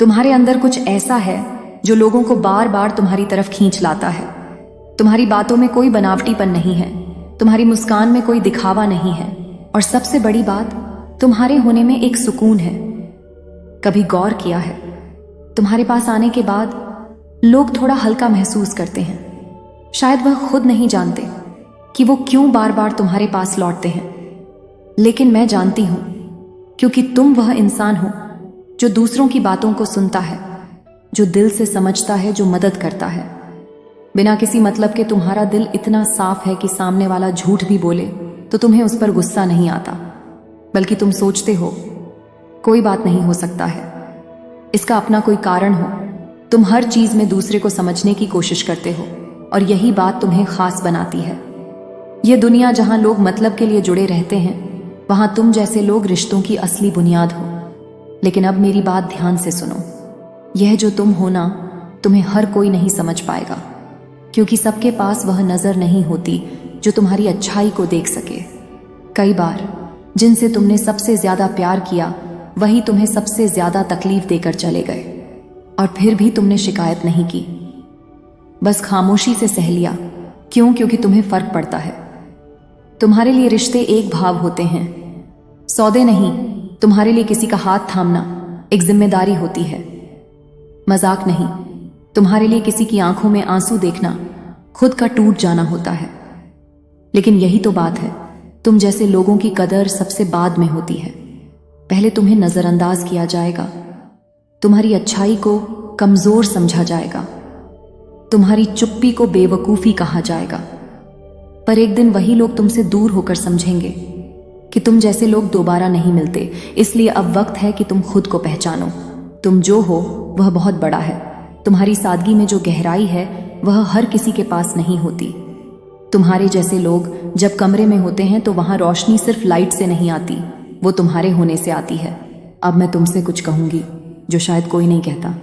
तुम्हारे अंदर कुछ ऐसा है जो लोगों को बार बार तुम्हारी तरफ खींच लाता है। तुम्हारी बातों में कोई बनावटीपन नहीं है, तुम्हारी मुस्कान में कोई दिखावा नहीं है, और सबसे बड़ी बात, तुम्हारे होने में एक सुकून है। कभी गौर किया है, तुम्हारे पास आने के बाद लोग थोड़ा हल्का महसूस करते हैं। शायद वह खुद नहीं जानते कि वो क्यों बार बार तुम्हारे पास लौटते हैं, लेकिन मैं जानती हूं, क्योंकि तुम वह इंसान हो जो दूसरों की बातों को सुनता है, जो दिल से समझता है, जो मदद करता है। बिना किसी मतलब के तुम्हारा दिल इतना साफ है कि सामने वाला झूठ भी बोले तो तुम्हें उस पर गुस्सा नहीं आता, बल्कि तुम सोचते हो कोई बात नहीं, हो सकता है इसका अपना कोई कारण हो। तुम हर चीज में दूसरे को समझने की कोशिश करते हो, और यही बात तुम्हें खास बनाती है। यह दुनिया जहां लोग मतलब के लिए जुड़े रहते हैं, वहां तुम जैसे लोग रिश्तों की असली बुनियाद हो। लेकिन अब मेरी बात ध्यान से सुनो। यह जो तुम हो ना, तुम्हें हर कोई नहीं समझ पाएगा, क्योंकि सबके पास वह नजर नहीं होती जो तुम्हारी अच्छाई को देख सके। कई बार जिनसे तुमने सबसे ज्यादा प्यार किया, वही तुम्हें सबसे ज्यादा तकलीफ देकर चले गए, और फिर भी तुमने शिकायत नहीं की, बस खामोशी से सह लिया। क्यों? क्योंकि तुम्हें फर्क पड़ता है। तुम्हारे लिए रिश्ते एक भाव होते हैं, सौदे नहीं। तुम्हारे लिए किसी का हाथ थामना एक जिम्मेदारी होती है, मजाक नहीं। तुम्हारे लिए किसी की आंखों में आंसू देखना खुद का टूट जाना होता है। लेकिन यही तो बात है, तुम जैसे लोगों की कदर सबसे बाद में होती है। पहले तुम्हें नजरअंदाज किया जाएगा, तुम्हारी अच्छाई को कमजोर समझा जाएगा, तुम्हारी चुप्पी को बेवकूफी कहा जाएगा। पर एक दिन वही लोग तुमसे दूर होकर समझेंगे कि तुम जैसे लोग दोबारा नहीं मिलते। इसलिए अब वक्त है कि तुम खुद को पहचानो। तुम जो हो वह बहुत बड़ा है। तुम्हारी सादगी में जो गहराई है, वह हर किसी के पास नहीं होती। तुम्हारे जैसे लोग जब कमरे में होते हैं तो वहां रोशनी सिर्फ लाइट से नहीं आती, वो तुम्हारे होने से आती है। अब मैं तुमसे कुछ कहूंगी जो शायद कोई नहीं कहता।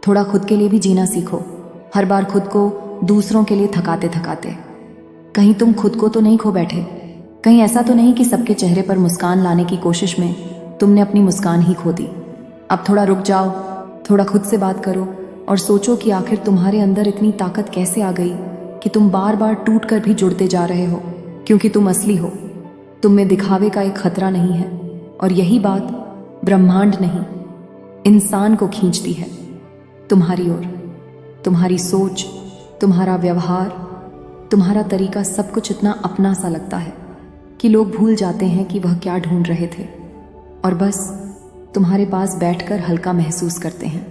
थोड़ा खुद के लिए भी जीना सीखो, हर बार खुद को दूसरों के लिए थकाते थकाते। कहीं तुम खुद को तो नहीं खो बैठे? कहीं ऐसा तो नहीं कि सबके चेहरे पर मुस्कान लाने की कोशिश में तुमने अपनी मुस्कान ही खो दी? अब थोड़ा रुक जाओ, थोड़ा खुद से बात करो और सोचो कि आखिर तुम्हारे अंदर इतनी ताकत कैसे आ गई कि तुम बार बार टूट कर भी जुड़ते जा रहे हो, क्योंकि तुम असली हो। तुम में दिखावे का एक खतरा नहीं है, और यही बात ब्रह्मांड नहीं, इंसान को खींचती है तुम्हारी ओर। तुम्हारी सोच, तुम्हारा व्यवहार, तुम्हारा तरीका, सब कुछ इतना अपना सा लगता है कि लोग भूल जाते हैं कि वह क्या ढूंढ रहे थे, और बस तुम्हारे पास बैठकर हल्का महसूस करते हैं।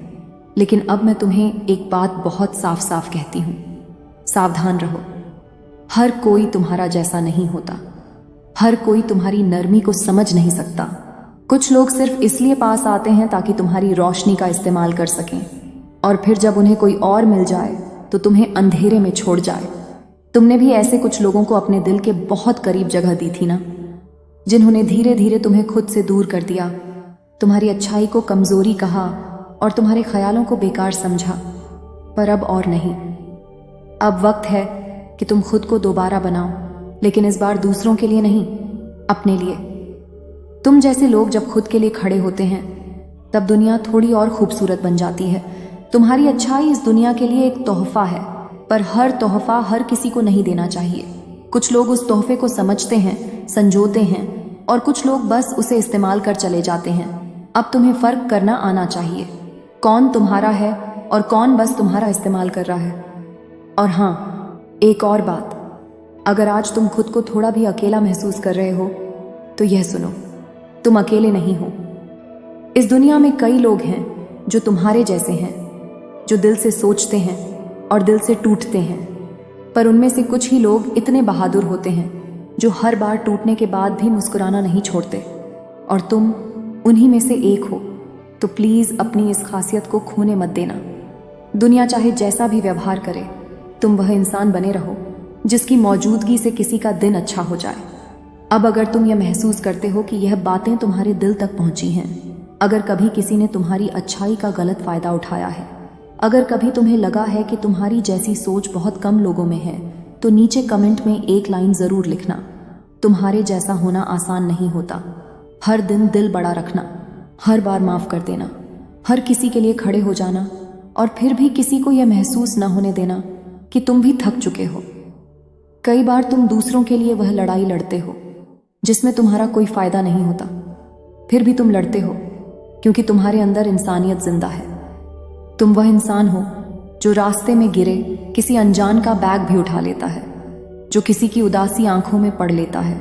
लेकिन अब मैं तुम्हें एक बात बहुत साफ साफ कहती हूं, सावधान रहो। हर कोई तुम्हारा जैसा नहीं होता, हर कोई तुम्हारी नरमी को समझ नहीं सकता। कुछ लोग सिर्फ इसलिए पास आते हैं ताकि तुम्हारी रोशनी का इस्तेमाल कर सकें, और फिर जब उन्हें कोई और मिल जाए तो तुम्हें अंधेरे में छोड़ जाए। तुमने भी ऐसे कुछ लोगों को अपने दिल के बहुत करीब जगह दी थी ना, जिन्होंने धीरे धीरे तुम्हें खुद से दूर कर दिया, तुम्हारी अच्छाई को कमजोरी कहा और तुम्हारे ख्यालों को बेकार समझा। पर अब और नहीं। अब वक्त है कि तुम खुद को दोबारा बनाओ, लेकिन इस बार दूसरों के लिए नहीं, अपने लिए। तुम जैसे लोग जब खुद के लिए खड़े होते हैं, तब दुनिया थोड़ी और खूबसूरत बन जाती है। तुम्हारी अच्छाई इस दुनिया के लिए एक तोहफा है, पर हर तोहफा हर किसी को नहीं देना चाहिए। कुछ लोग उस तोहफे को समझते हैं, संजोते हैं, और कुछ लोग बस उसे इस्तेमाल कर चले जाते हैं। अब तुम्हें फर्क करना आना चाहिए, कौन तुम्हारा है और कौन बस तुम्हारा इस्तेमाल कर रहा है। और हाँ, एक और बात, अगर आज तुम खुद को थोड़ा भी अकेला महसूस कर रहे हो तो यह सुनो, तुम अकेले नहीं हो। इस दुनिया में कई लोग हैं जो तुम्हारे जैसे हैं, जो दिल से सोचते हैं और दिल से टूटते हैं। पर उनमें से कुछ ही लोग इतने बहादुर होते हैं जो हर बार टूटने के बाद भी मुस्कुराना नहीं छोड़ते, और तुम उन्हीं में से एक हो। तो प्लीज अपनी इस खासियत को खोने मत देना। दुनिया चाहे जैसा भी व्यवहार करे, तुम वह इंसान बने रहो जिसकी मौजूदगी से किसी का दिन अच्छा हो जाए। अब अगर तुम यह महसूस करते हो कि यह बातें तुम्हारे दिल तक पहुंची हैं, अगर कभी किसी ने तुम्हारी अच्छाई का गलत फायदा उठाया है, अगर कभी तुम्हें लगा है कि तुम्हारी जैसी सोच बहुत कम लोगों में है, तो नीचे कमेंट में एक लाइन जरूर लिखना। तुम्हारे जैसा होना आसान नहीं होता। हर दिन दिल बड़ा रखना, हर बार माफ कर देना, हर किसी के लिए खड़े हो जाना और फिर भी किसी को यह महसूस न होने देना कि तुम भी थक चुके हो। कई बार तुम दूसरों के लिए वह लड़ाई लड़ते हो जिसमें तुम्हारा कोई फायदा नहीं होता, फिर भी तुम लड़ते हो क्योंकि तुम्हारे अंदर इंसानियत जिंदा है। तुम वह इंसान हो जो रास्ते में गिरे किसी अनजान का बैग भी उठा लेता है, जो किसी की उदासी आंखों में पढ़ लेता है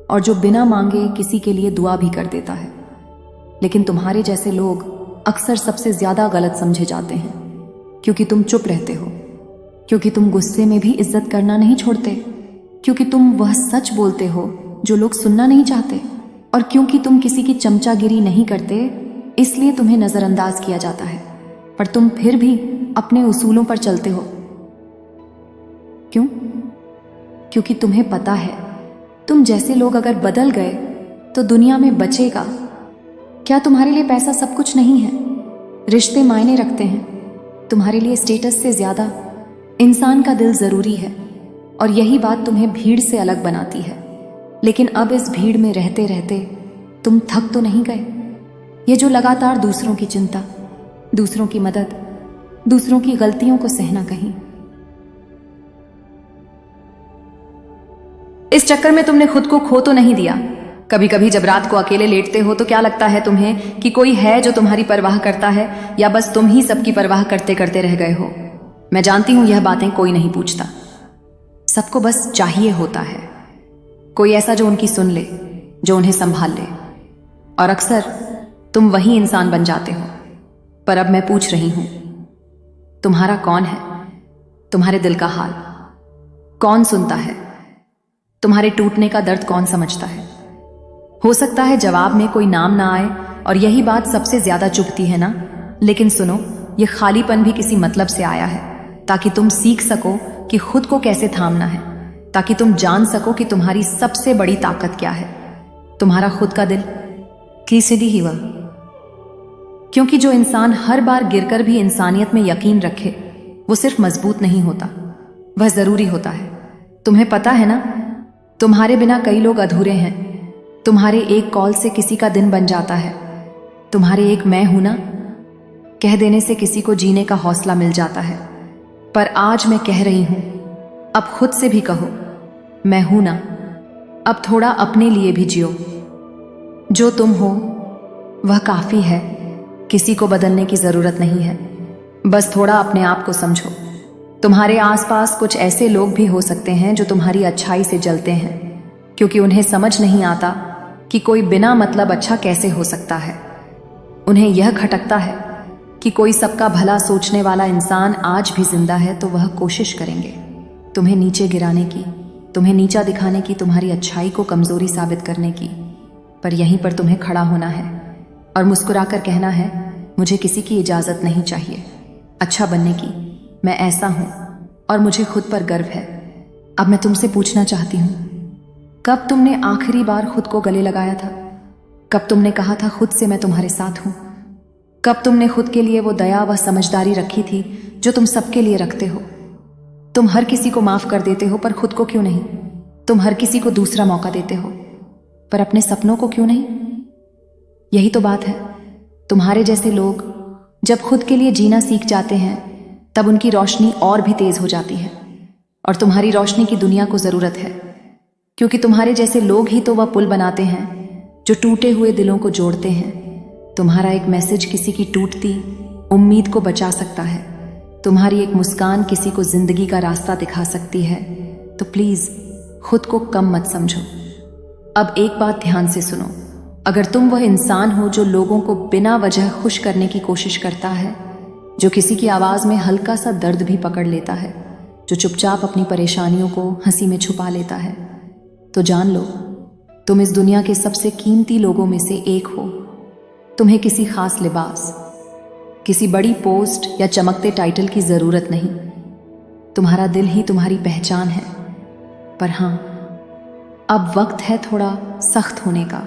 और जो बिना मांगे किसी के लिए दुआ भी कर देता है। लेकिन तुम्हारे जैसे लोग अक्सर सबसे ज्यादा गलत समझे जाते हैं क्योंकि तुम चुप रहते हो, क्योंकि तुम गुस्से में भी इज्जत करना नहीं छोड़ते, क्योंकि तुम वह सच बोलते हो जो लोग सुनना नहीं चाहते, और क्योंकि तुम किसी की चमचागिरी नहीं करते इसलिए तुम्हें नजरअंदाज किया जाता है, पर तुम फिर भी अपने उसूलों पर चलते हो। क्यों? क्योंकि तुम्हें पता है तुम जैसे लोग अगर बदल गए तो दुनिया में बचेगा क्या? तुम्हारे लिए पैसा सब कुछ नहीं है, रिश्ते मायने रखते हैं, तुम्हारे लिए स्टेटस से ज्यादा इंसान का दिल जरूरी है, और यही बात तुम्हें भीड़ से अलग बनाती है। लेकिन अब इस भीड़ में रहते रहते तुम थक तो नहीं गए? ये जो लगातार दूसरों की चिंता, दूसरों की मदद, दूसरों की गलतियों को सहना कहीं, इस चक्कर में तुमने खुद को खो तो नहीं दिया? कभी कभी जब रात को अकेले लेटते हो तो क्या लगता है तुम्हें कि कोई है जो तुम्हारी परवाह करता है, या बस तुम ही सबकी परवाह करते करते रह गए हो? मैं जानती हूं यह बातें कोई नहीं पूछता, सबको बस चाहिए होता है कोई ऐसा जो उनकी सुन ले, जो उन्हें संभाल ले, और अक्सर तुम वही इंसान बन जाते हो। पर अब मैं पूछ रही हूं, तुम्हारा कौन है? तुम्हारे दिल का हाल कौन सुनता है? तुम्हारे टूटने का दर्द कौन समझता है? हो सकता है जवाब में कोई नाम ना आए, और यही बात सबसे ज्यादा चुभती है ना? लेकिन सुनो, यह खालीपन भी किसी मतलब से आया है, ताकि तुम सीख सको कि खुद को कैसे थामना है, ताकि तुम जान सको कि तुम्हारी सबसे बड़ी ताकत क्या है। तुम्हारा खुद का दिल किसे दी ही वह, क्योंकि जो इंसान हर बार गिरकर भी इंसानियत में यकीन रखे वो सिर्फ मजबूत नहीं होता, वह जरूरी होता है। तुम्हें पता है ना, तुम्हारे बिना कई लोग अधूरे हैं। तुम्हारे एक कॉल से किसी का दिन बन जाता है, तुम्हारे एक मैं हूं ना कह देने से किसी को जीने का हौसला मिल जाता है। पर आज मैं कह रही हूं, अब खुद से भी कहो, मैं हूं ना, अब थोड़ा अपने लिए भी जियो। जो तुम हो वह काफी है, किसी को बदलने की जरूरत नहीं है, बस थोड़ा अपने आप को समझो। तुम्हारे आसपास कुछ ऐसे लोग भी हो सकते हैं जो तुम्हारी अच्छाई से जलते हैं, क्योंकि उन्हें समझ नहीं आता कि कोई बिना मतलब अच्छा कैसे हो सकता है। उन्हें यह खटकता है कि कोई सबका भला सोचने वाला इंसान आज भी जिंदा है, तो वह कोशिश करेंगे तुम्हें नीचे गिराने की, तुम्हें नीचा दिखाने की, तुम्हारी अच्छाई को कमजोरी साबित करने की। पर यहीं पर तुम्हें खड़ा होना है और मुस्कुराकर कहना है, मुझे किसी की इजाजत नहीं चाहिए अच्छा बनने की, मैं ऐसा हूं और मुझे खुद पर गर्व है। अब मैं तुमसे पूछना चाहती हूं, कब तुमने आखिरी बार खुद को गले लगाया था? कब तुमने कहा था खुद से मैं तुम्हारे साथ हूं? कब तुमने खुद के लिए वो दया व समझदारी रखी थी जो तुम सबके लिए रखते हो? तुम हर किसी को माफ कर देते हो, पर खुद को क्यों नहीं? तुम हर किसी को दूसरा मौका देते हो, पर अपने सपनों को क्यों नहीं? यही तो बात है, तुम्हारे जैसे लोग जब खुद के लिए जीना सीख जाते हैं तब उनकी रोशनी और भी तेज हो जाती है, और तुम्हारी रोशनी की दुनिया को जरूरत है, क्योंकि तुम्हारे जैसे लोग ही तो वह पुल बनाते हैं जो टूटे हुए दिलों को जोड़ते हैं। तुम्हारा एक मैसेज किसी की टूटती उम्मीद को बचा सकता है, तुम्हारी एक मुस्कान किसी को जिंदगी का रास्ता दिखा सकती है। तो प्लीज खुद को कम मत समझो। अब एक बात ध्यान से सुनो, अगर तुम वह इंसान हो जो लोगों को बिना वजह खुश करने की कोशिश करता है, जो किसी की आवाज में हल्का सा दर्द भी पकड़ लेता है, जो चुपचाप अपनी परेशानियों को हंसी में छुपा लेता है, तो जान लो तुम इस दुनिया के सबसे कीमती लोगों में से एक हो। तुम्हें किसी खास लिबास, किसी बड़ी पोस्ट या चमकते टाइटल की जरूरत नहीं। तुम्हारा दिल ही तुम्हारी पहचान है। पर हां, अब वक्त है थोड़ा सख्त होने का।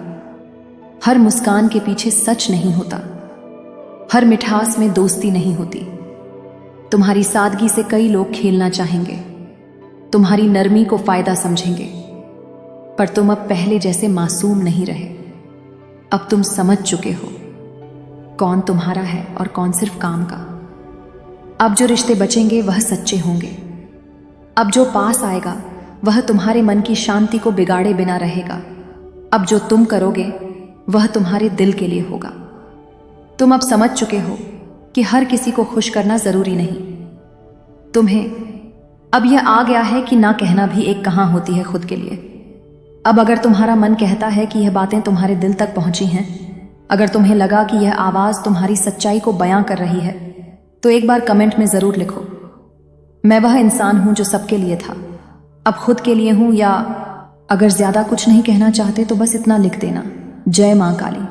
हर मुस्कान के पीछे सच नहीं होता, हर मिठास में दोस्ती नहीं होती। तुम्हारी सादगी से कई लोग खेलना चाहेंगे, तुम्हारी नरमी को फायदा समझेंगे, पर तुम अब पहले जैसे मासूम नहीं रहे। अब तुम समझ चुके हो, कौन तुम्हारा है और कौन सिर्फ काम का। अब जो रिश्ते बचेंगे वह सच्चे होंगे। अब जो पास आएगा वह तुम्हारे मन की शांति को बिगाड़े बिना रहेगा। अब जो तुम करोगे वह तुम्हारे दिल के लिए होगा। तुम अब समझ चुके हो कि हर किसी को खुश करना जरूरी नहीं। तुम्हें अब यह आ गया है कि ना कहना भी एक कहाँ होती है खुद के लिए। अब अगर तुम्हारा मन कहता है कि यह बातें तुम्हारे दिल तक पहुंची हैं, अगर तुम्हें लगा कि यह आवाज तुम्हारी सच्चाई को बयां कर रही है, तो एक बार कमेंट में जरूर लिखो, मैं वह इंसान हूं जो सबके लिए था, अब खुद के लिए हूं। या अगर ज्यादा कुछ नहीं कहना चाहते तो बस इतना लिख देना, जय मां काली,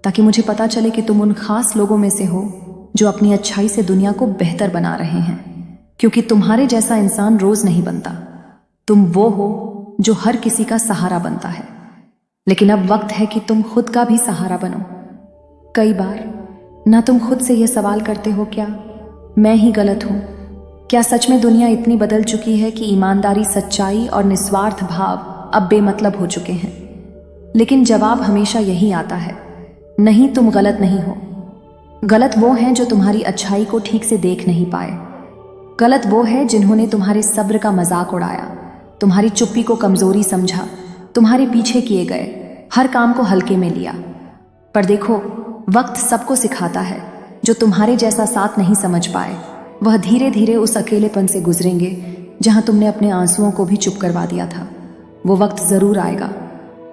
ताकि मुझे पता चले कि तुम उन खास लोगों में से हो जो अपनी अच्छाई से दुनिया को बेहतर बना रहे हैं। क्योंकि तुम्हारे जैसा इंसान रोज नहीं बनता। तुम वो हो जो हर किसी का सहारा बनता है, लेकिन अब वक्त है कि तुम खुद का भी सहारा बनो। कई बार ना तुम खुद से यह सवाल करते हो, क्या मैं ही गलत हूं? क्या सच में दुनिया इतनी बदल चुकी है कि ईमानदारी, सच्चाई और निस्वार्थ भाव अब बेमतलब हो चुके हैं? लेकिन जवाब हमेशा यही आता है, नहीं, तुम गलत नहीं हो। गलत वो हैं जो तुम्हारी अच्छाई को ठीक से देख नहीं पाए। गलत वो है जिन्होंने तुम्हारे सब्र का मजाक उड़ाया, तुम्हारी चुप्पी को कमजोरी समझा, तुम्हारे पीछे किए गए हर काम को हल्के में लिया। पर देखो, वक्त सबको सिखाता है। जो तुम्हारे जैसा साथ नहीं समझ पाए वह धीरे धीरे उस अकेलेपन से गुजरेंगे जहां तुमने अपने आंसुओं को भी चुप करवा दिया था। वो वक्त जरूर आएगा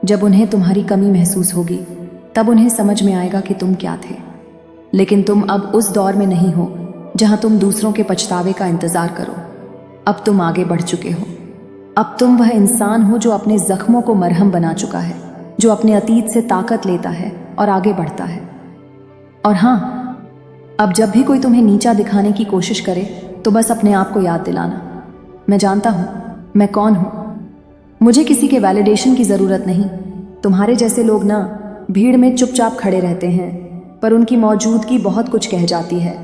जब उन्हें तुम्हारी कमी महसूस होगी, तब उन्हें समझ में आएगा कि तुम क्या थे। लेकिन तुम अब उस दौर में नहीं हो जहां तुम दूसरों के पछतावे का इंतजार करो। अब तुम आगे बढ़ चुके हो। अब तुम वह इंसान हो जो अपने जख्मों को मरहम बना चुका है, जो अपने अतीत से ताकत लेता है और आगे बढ़ता है। और हाँ, अब जब भी कोई तुम्हें नीचा दिखाने की कोशिश करे तो बस अपने आप को याद दिलाना, मैं जानता हूं मैं कौन हूं। मुझे किसी के वैलिडेशन की जरूरत नहीं। तुम्हारे जैसे लोग ना भीड़ में चुपचाप खड़े रहते हैं, पर उनकी मौजूदगी बहुत कुछ कह जाती है।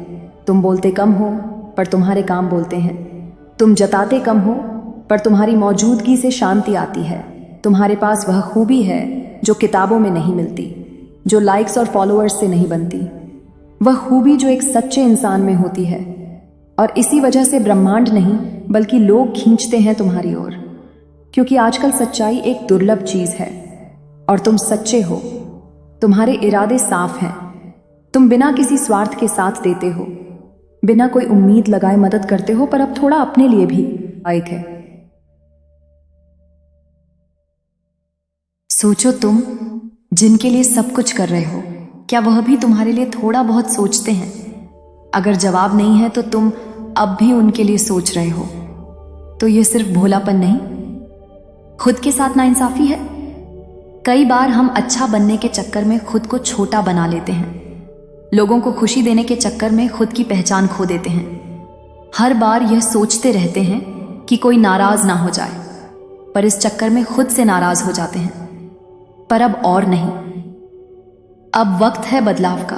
तुम बोलते कम हो पर तुम्हारे काम बोलते हैं। तुम जताते कम हो पर तुम्हारी मौजूदगी से शांति आती है। तुम्हारे पास वह खूबी है जो किताबों में नहीं मिलती, जो लाइक्स और फॉलोअर्स से नहीं बनती, वह खूबी जो एक सच्चे इंसान में होती है। और इसी वजह से ब्रह्मांड नहीं बल्कि लोग खींचते हैं तुम्हारी ओर, क्योंकि आजकल सच्चाई एक दुर्लभ चीज है और तुम सच्चे हो। तुम्हारे इरादे साफ हैं। तुम बिना किसी स्वार्थ के साथ देते हो, बिना कोई उम्मीद लगाए मदद करते हो, पर अब थोड़ा अपने लिए भी लायक है। सोचो, तुम जिनके लिए सब कुछ कर रहे हो, क्या वह भी तुम्हारे लिए थोड़ा बहुत सोचते हैं? अगर जवाब नहीं है तो तुम अब भी उनके लिए सोच रहे हो, तो यह सिर्फ भोलापन नहीं, खुद के साथ नाइंसाफी है। कई बार हम अच्छा बनने के चक्कर में खुद को छोटा बना लेते हैं। लोगों को खुशी देने के चक्कर में खुद की पहचान खो देते हैं। हर बार यह सोचते रहते हैं कि कोई नाराज ना हो जाए, पर इस चक्कर में खुद से नाराज हो जाते हैं। पर अब और नहीं, अब वक्त है बदलाव का।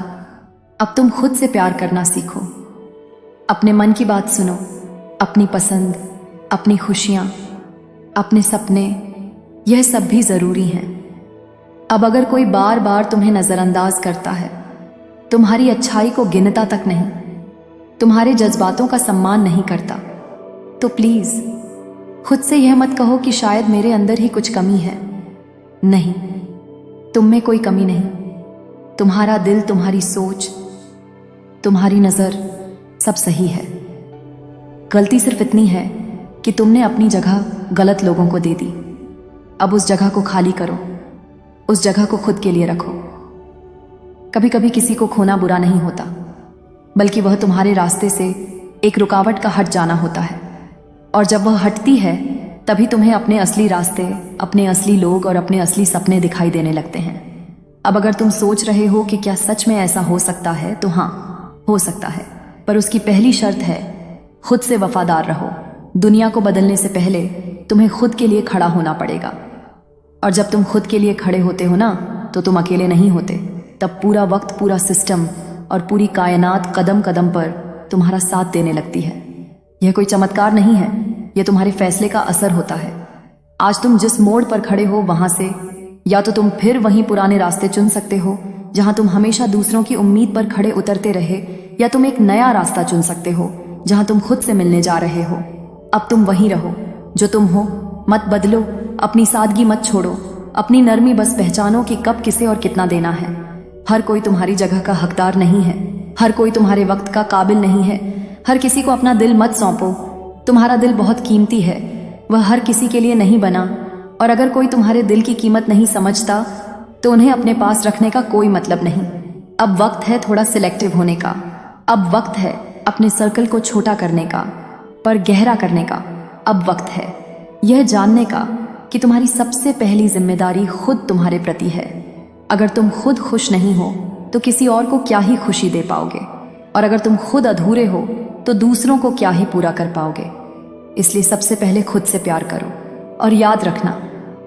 अब तुम खुद से प्यार करना सीखो। अपने मन की बात सुनो, अपनी पसंद, अपनी खुशियां, अपने सपने, यह सब भी जरूरी हैं। अब अगर कोई बार बार तुम्हें नजरअंदाज करता है, तुम्हारी अच्छाई को गिनता तक नहीं, तुम्हारे जज्बातों का सम्मान नहीं करता, तो प्लीज खुद से यह मत कहो कि शायद मेरे अंदर ही कुछ कमी है। नहीं, तुम में कोई कमी नहीं। तुम्हारा दिल, तुम्हारी सोच, तुम्हारी नजर, सब सही है। गलती सिर्फ इतनी है कि तुमने अपनी जगह गलत लोगों को दे दी। अब उस जगह को खाली करो, उस जगह को खुद के लिए रखो। कभी कभी किसी को खोना बुरा नहीं होता, बल्कि वह तुम्हारे रास्ते से एक रुकावट का हट जाना होता है। और जब वह हटती है तभी तुम्हें अपने असली रास्ते, अपने असली लोग और अपने असली सपने दिखाई देने लगते हैं। अब अगर तुम सोच रहे हो कि क्या सच में ऐसा हो सकता है, तो हाँ, हो सकता है, पर उसकी पहली शर्त है खुद से वफादार रहो। दुनिया को बदलने से पहले तुम्हें खुद के लिए खड़ा होना पड़ेगा। और जब तुम खुद के लिए खड़े होते हो ना, तो तुम अकेले नहीं होते। तब पूरा वक्त, पूरा सिस्टम और पूरी कायनात कदम कदम पर तुम्हारा साथ देने लगती है। यह कोई चमत्कार नहीं है, यह तुम्हारे फैसले का असर होता है। आज तुम जिस मोड़ पर खड़े हो, वहां से या तो तुम फिर वहीं पुराने रास्ते चुन सकते हो, जहां तुम हमेशा दूसरों की उम्मीद पर खड़े उतरते रहे, या तुम एक नया रास्ता चुन सकते हो जहां तुम खुद से मिलने जा रहे हो। अब तुम वहीं रहो जो तुम हो, मत बदलो, अपनी सादगी मत छोड़ो, अपनी नरमी बस पहचानो कि कब किसे और कितना देना है। हर कोई तुम्हारी जगह का हकदार नहीं है, हर कोई तुम्हारे वक्त का काबिल नहीं है। हर किसी को अपना दिल मत सौंपो, तुम्हारा दिल बहुत कीमती है, वह हर किसी के लिए नहीं बना। और अगर कोई तुम्हारे दिल की कीमत नहीं समझता तो उन्हें अपने पास रखने का कोई मतलब नहीं। अब वक्त है थोड़ा सिलेक्टिव होने का, अब वक्त है अपने सर्कल को छोटा करने का, पर गहरा करने का। अब वक्त है यह जानने का कि तुम्हारी सबसे पहली जिम्मेदारी खुद तुम्हारे प्रति है। अगर तुम खुद खुश नहीं हो तो किसी और को क्या ही खुशी दे पाओगे, और अगर तुम खुद अधूरे हो तो दूसरों को क्या ही पूरा कर पाओगे। इसलिए सबसे पहले खुद से प्यार करो, और याद रखना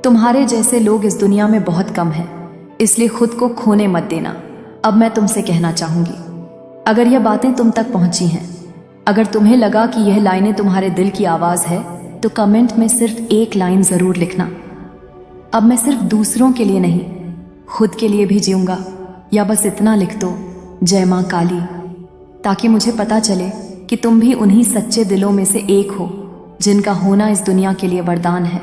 तुम्हारे जैसे लोग इस दुनिया में बहुत कम हैं, इसलिए खुद को खोने मत देना। अब मैं तुमसे कहना चाहूंगी, अगर यह बातें तुम तक पहुंची हैं, अगर तुम्हें लगा कि यह लाइनें तुम्हारे दिल की आवाज है, तो कमेंट में सिर्फ एक लाइन जरूर लिखना, अब मैं सिर्फ दूसरों के लिए नहीं, खुद के लिए भी जीऊंगा। या बस इतना लिख दो, जय मां काली, ताकि मुझे पता चले कि तुम भी उन्हीं सच्चे दिलों में से एक हो जिनका होना इस दुनिया के लिए वरदान है।